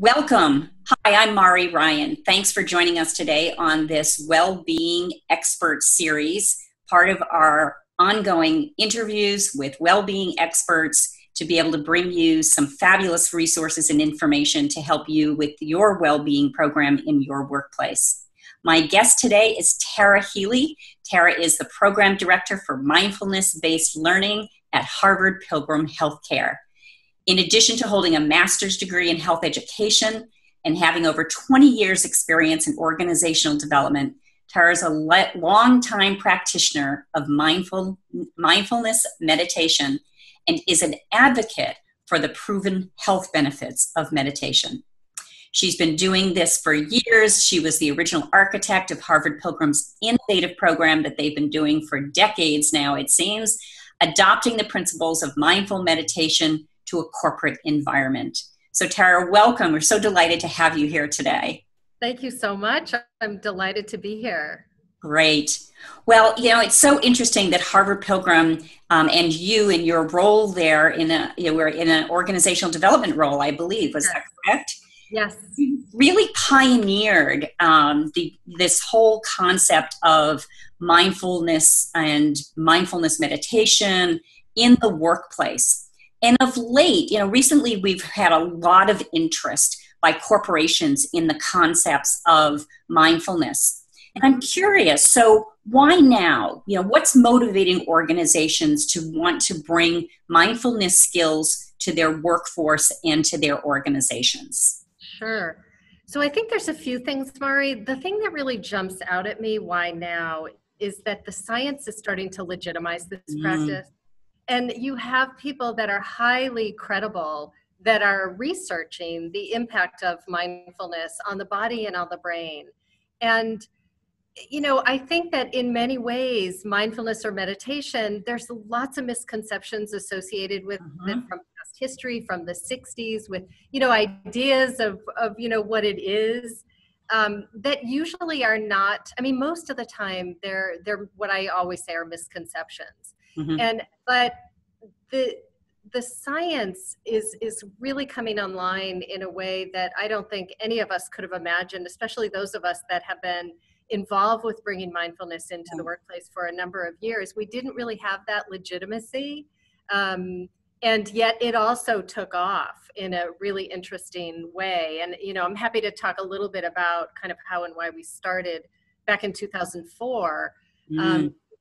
Welcome. Hi, I'm Mari Ryan. Thanks for joining us today on this Well-Being Expert Series, part of our ongoing interviews with well-being experts to be able to bring you some fabulous resources and information to help you with your well-being program in your workplace. My guest today is Tara Healey. Tara is the Program Director for Mindfulness-Based Learning at Harvard Pilgrim Health Care. In addition to holding a master's degree in health education and having over 20 years experience in organizational development, Tara is a long-time practitioner of mindfulness meditation and is an advocate for the proven health benefits of meditation. She's been doing this for years. She was the original architect of Harvard Pilgrim's innovative program that they've been doing for decades now, it seems, adopting the principles of mindful meditation to a corporate environment. So Tara, welcome. We're so delighted to have you here today. Thank you so much. I'm delighted to be here. Great. Well, it's so interesting that Harvard Pilgrim and you in your role there we're in an organizational development role, I believe. Was that correct? Yes. You really pioneered this whole concept of mindfulness and mindfulness meditation in the workplace. And of late, recently we've had a lot of interest by corporations in the concepts of mindfulness. And I'm curious, so why now? What's motivating organizations to want to bring mindfulness skills to their workforce and to their organizations? Sure. So I think there's a few things, Mari. The thing that really jumps out at me, why now, is that the science is starting to legitimize this practice. And you have people that are highly credible that are researching the impact of mindfulness on the body and on the brain. And, I think that in many ways, mindfulness or meditation, there's lots of misconceptions associated with it from past history, from the 60s, with, ideas of what it is that usually are not, most of the time, they're what I always say are misconceptions. But the science is really coming online in a way that I don't think any of us could have imagined, especially those of us that have been involved with bringing mindfulness into the workplace for a number of years. We didn't really have that legitimacy, and yet it also took off in a really interesting way. And I'm happy to talk a little bit about kind of how and why we started back in 2004.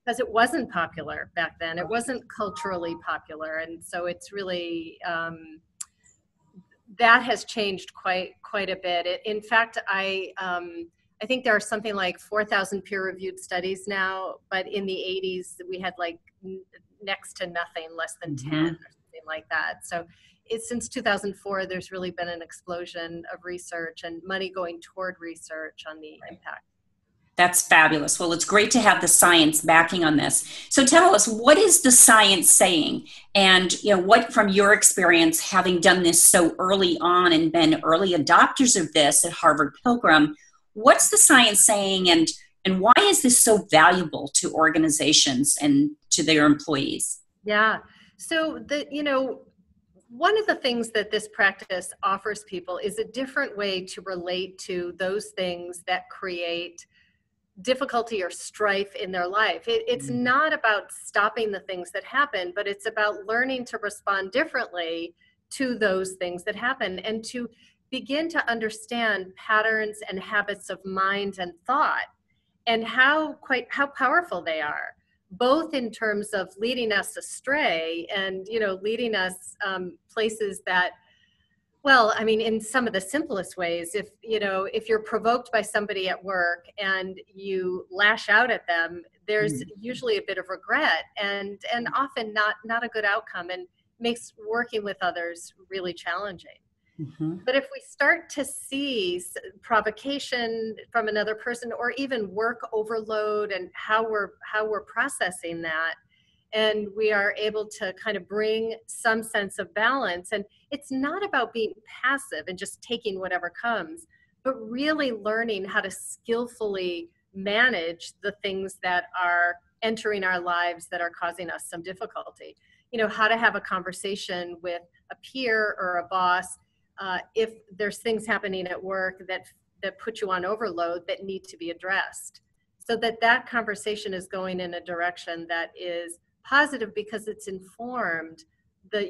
Because it wasn't popular back then. It wasn't culturally popular. And so it's really, that has changed quite a bit. In fact, I think there are something like 4,000 peer-reviewed studies now, but in the 80s, we had like next to nothing, less than 10 or something like that. So since 2004, there's really been an explosion of research and money going toward research on the impact. That's fabulous. Well, it's great to have the science backing on this. So tell us, what is the science saying? And what, from your experience, having done this so early on and been early adopters of this at Harvard Pilgrim, what's the science saying, and why is this so valuable to organizations and to their employees? Yeah. So one of the things that this practice offers people is a different way to relate to those things that create difficulty or strife in their life. It's not about stopping the things that happen, but it's about learning to respond differently to those things that happen and to begin to understand patterns and habits of mind and thought and how powerful they are, both in terms of leading us astray and, leading us places that, well, in some of the simplest ways, if you're provoked by somebody at work and you lash out at them, there's usually a bit of regret and often not a good outcome, and makes working with others really challenging. But if we start to see provocation from another person, or even work overload and how we're processing that, and we are able to kind of bring some sense of balance. And it's not about being passive and just taking whatever comes, but really learning how to skillfully manage the things that are entering our lives that are causing us some difficulty. How to have a conversation with a peer or a boss if there's things happening at work that put you on overload that need to be addressed, so that conversation is going in a direction that is positive because it's informed.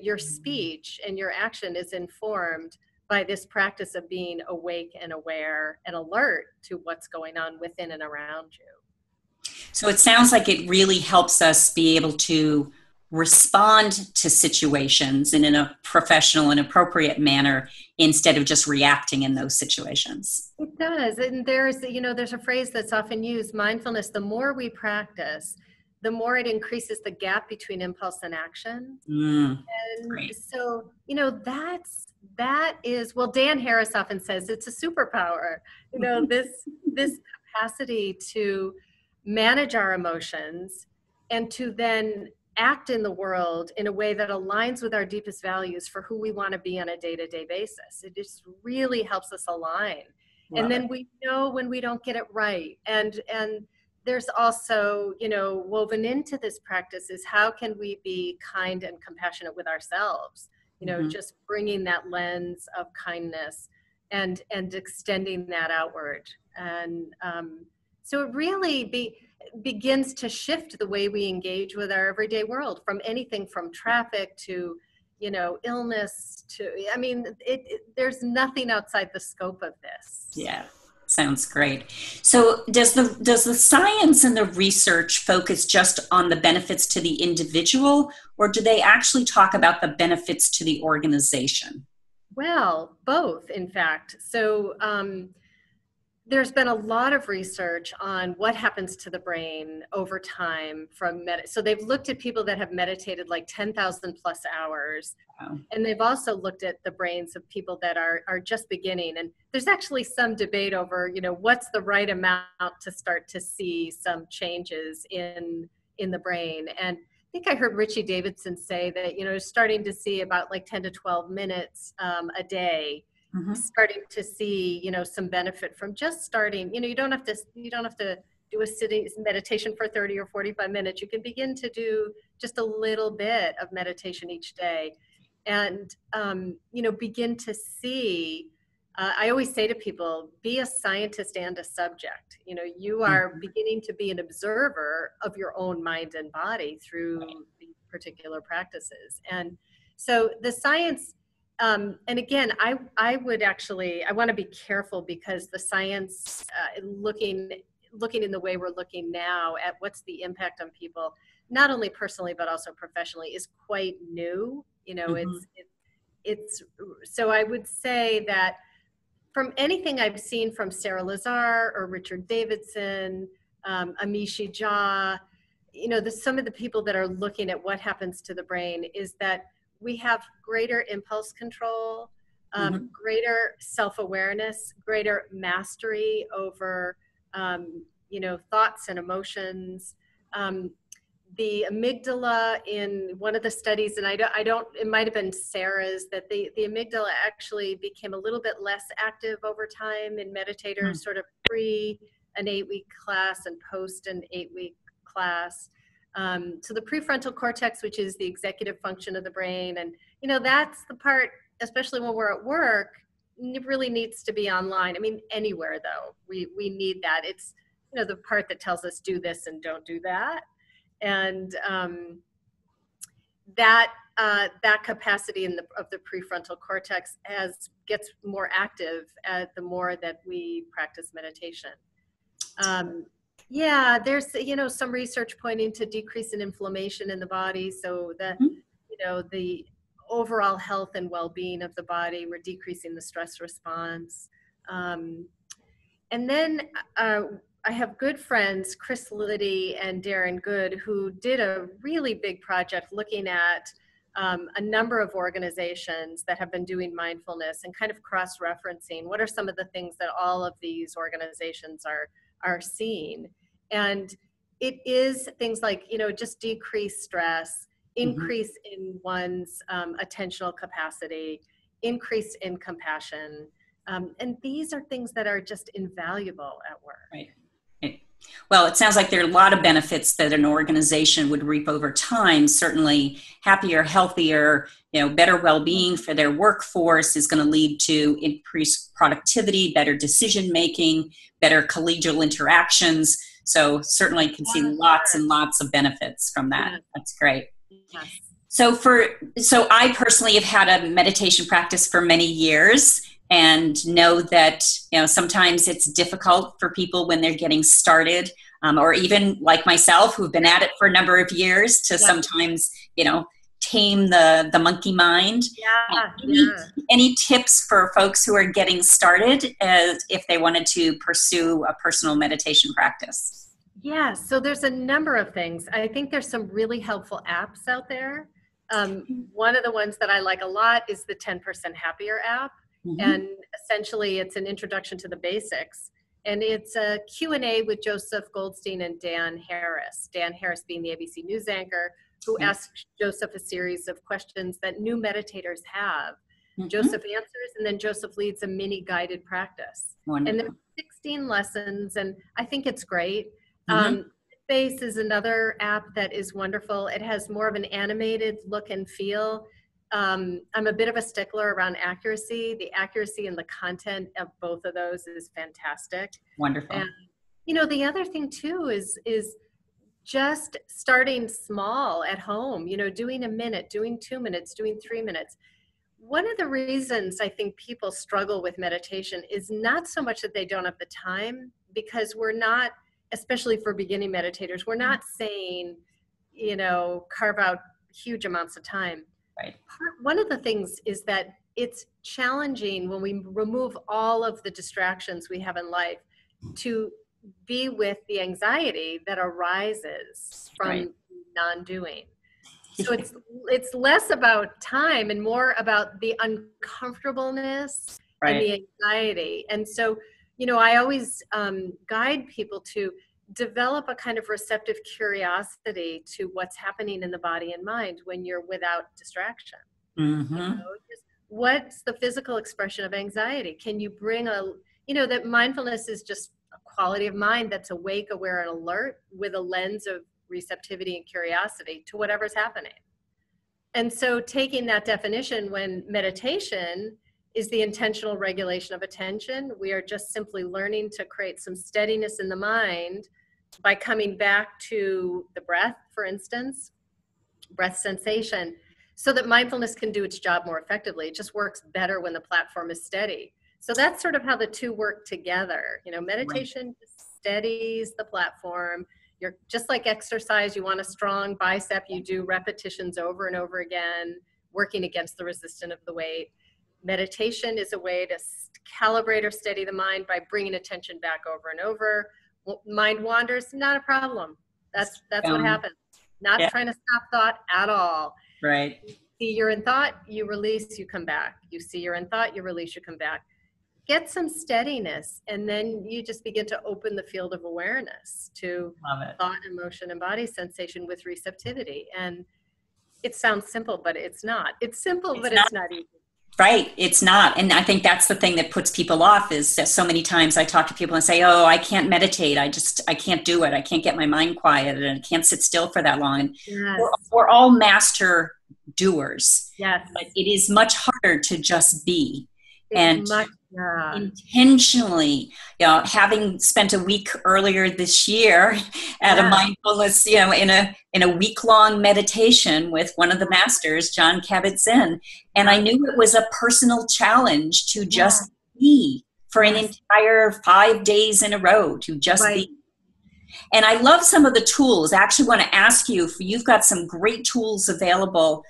Your speech and your action is informed by this practice of being awake and aware and alert to what's going on within and around you. So it sounds like it really helps us be able to respond to situations in a professional and appropriate manner instead of just reacting in those situations. It does. And there's a phrase that's often used, mindfulness, the more we practice, the more it increases the gap between impulse and action. And great. so, that is, well, Dan Harris often says it's a superpower, this capacity to manage our emotions and to then act in the world in a way that aligns with our deepest values for who we want to be on a day-to-day basis. It just really helps us align. And then we know when we don't get it right. And there's also, woven into this practice is how can we be kind and compassionate with ourselves, just bringing that lens of kindness and extending that outward. And so it really begins to shift the way we engage with our everyday world, from anything from traffic to, illness to, there's nothing outside the scope of this. Yeah. Sounds great. So does the science and the research focus just on the benefits to the individual, or do they actually talk about the benefits to the organization? Well, both, in fact. So there's been a lot of research on what happens to the brain over time so they've looked at people that have meditated like 10,000 plus hours. Wow. And they've also looked at the brains of people that are just beginning. And there's actually some debate over, what's the right amount to start to see some changes in the brain. And I think I heard Richie Davidson say that, starting to see about like 10 to 12 minutes a day. Mm-hmm. Starting to see, some benefit from just starting. You don't have to do a sitting meditation for 30 or 45 minutes. You can begin to do just a little bit of meditation each day, and begin to see. I always say to people, be a scientist and a subject. You are beginning to be an observer of your own mind and body through these particular practices, and so the science. And again, I want to be careful because the science, looking in the way we're looking now at what's the impact on people, not only personally but also professionally, is quite new. Mm-hmm. It's so I would say that from anything I've seen from Sarah Lazar or Richard Davidson, Amishi Jha, some of the people that are looking at what happens to the brain is that we have greater impulse control, greater self-awareness, greater mastery over, thoughts and emotions. The amygdala in one of the studies, and it might have been Sarah's, that the amygdala actually became a little bit less active over time in meditators, sort of pre an 8-week class and post an 8-week class. So the prefrontal cortex, which is the executive function of the brain, and that's the part, especially when we're at work, it really needs to be online. Anywhere though, we need that. It's the part that tells us do this and don't do that, and that capacity of the prefrontal cortex gets more active the more that we practice meditation. Yeah, there's, some research pointing to decrease in inflammation in the body. So that, the overall health and well-being of the body, we're decreasing the stress response. And then I have good friends, Chris Liddy and Darren Good, who did a really big project looking at a number of organizations that have been doing mindfulness and kind of cross-referencing what are some of the things that all of these organizations are seeing. And it is things like, just decrease stress, increase in one's attentional capacity, increase in compassion. And these are things that are just invaluable at work. Right. Well, it sounds like there are a lot of benefits that an organization would reap over time. Certainly happier, healthier, better well-being for their workforce is going to lead to increased productivity, better decision-making, better collegial interactions. So certainly can see lots and lots of benefits from that. Yes. That's great. Yes. So I personally have had a meditation practice for many years, and know that sometimes it's difficult for people when they're getting started, or even like myself, who've been at it for a number of years, to sometimes tame the monkey mind. Any tips for folks who are getting started if they wanted to pursue a personal meditation practice? Yeah, so there's a number of things. I think there's some really helpful apps out there. One of the ones that I like a lot is the 10% Happier app. Mm-hmm. And essentially it's an introduction to the basics. And it's a Q&A with Joseph Goldstein and Dan Harris. Dan Harris being the ABC News anchor, who asks Joseph a series of questions that new meditators have. Mm-hmm. Joseph answers, and then Joseph leads a mini guided practice. Wonderful. And there's 16 lessons, and I think it's great. Mm-hmm. Base is another app that is wonderful. It has more of an animated look and feel. I'm a bit of a stickler around accuracy. The accuracy and the content of both of those is fantastic. Wonderful. And, the other thing too is just starting small at home, doing a minute, doing 2 minutes, doing 3 minutes. One of the reasons I think people struggle with meditation is not so much that they don't have the time, because we're not, especially for beginning meditators, we're not saying, carve out huge amounts of time. Right. One of the things is that it's challenging when we remove all of the distractions we have in life to be with the anxiety that arises from non-doing. So it's less about time and more about the uncomfortableness and the anxiety. And so, I always guide people to develop a kind of receptive curiosity to what's happening in the body and mind when you're without distraction. Mm-hmm. Just what's the physical expression of anxiety? Can you bring that mindfulness is just a quality of mind that's awake, aware, and alert with a lens of receptivity and curiosity to whatever's happening. And so taking that definition, when meditation is the intentional regulation of attention, we are just simply learning to create some steadiness in the mind by coming back to the breath, for instance, breath sensation, so that mindfulness can do its job more effectively. It just works better when the platform is steady. So that's sort of how the two work together. Meditation steadies the platform. You're just like exercise. You want a strong bicep. You do repetitions over and over again, working against the resistance of the weight. Meditation is a way to calibrate or steady the mind by bringing attention back over and over. Mind wanders, not a problem. That's what happens. Not trying to stop thought at all. Right. You see you're in thought, you release, you come back. You see you're in thought, you release, you come back. Get some steadiness, and then you just begin to open the field of awareness to thought, emotion, and body sensation with receptivity. And it sounds simple, but it's not. It's simple, but it's not easy. Right. It's not. And I think that's the thing that puts people off, is that so many times I talk to people and say, I can't meditate. I can't do it. I can't get my mind quiet, and I can't sit still for that long. And we're all master doers. Yes. But it is much harder to just be. It's and intentionally, having spent a week earlier this year at a mindfulness, in a week-long meditation with one of the masters, John Kabat-Zinn, and I knew it was a personal challenge to just be for an entire 5 days in a row, to just be. And I love some of the tools. I actually want to ask you, if you've got some great tools available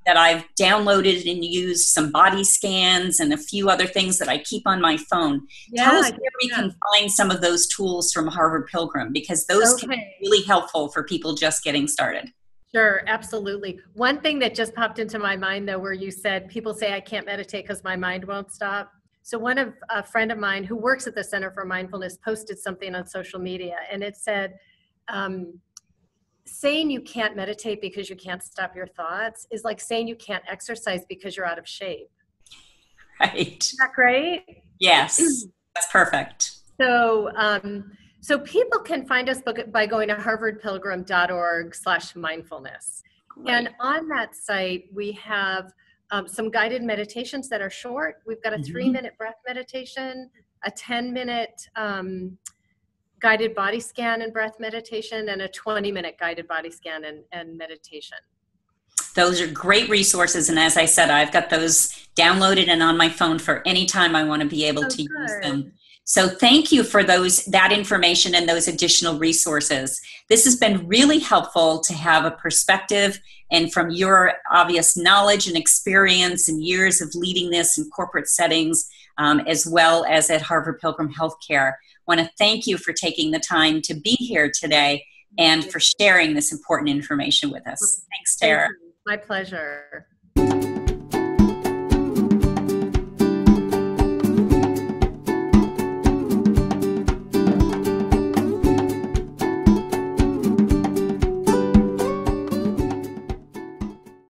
that I've downloaded and used, some body scans and a few other things that I keep on my phone. Tell us where we can find some of those tools from Harvard Pilgrim, because those can be really helpful for people just getting started. Sure, absolutely. One thing that just popped into my mind, though, where you said people say I can't meditate because my mind won't stop. So a friend of mine who works at the Center for Mindfulness posted something on social media, and it said, saying you can't meditate because you can't stop your thoughts is like saying you can't exercise because you're out of shape. Right. Is that great? Yes, that's perfect. So So people can find us by going to harvardpilgrim.org/mindfulness. And on that site, we have some guided meditations that are short. We've got a 3-minute breath meditation, a 10-minute guided body scan and breath meditation, and a 20-minute guided body scan and meditation. Those are great resources. And as I said, I've got those downloaded and on my phone for any time I want to be able to use them. So thank you for that information and those additional resources. This has been really helpful to have a perspective, and from your obvious knowledge and experience and years of leading this in corporate settings, as well as at Harvard Pilgrim Health Care. I want to thank you for taking the time to be here today and for sharing this important information with us. Thanks, Tara. My pleasure.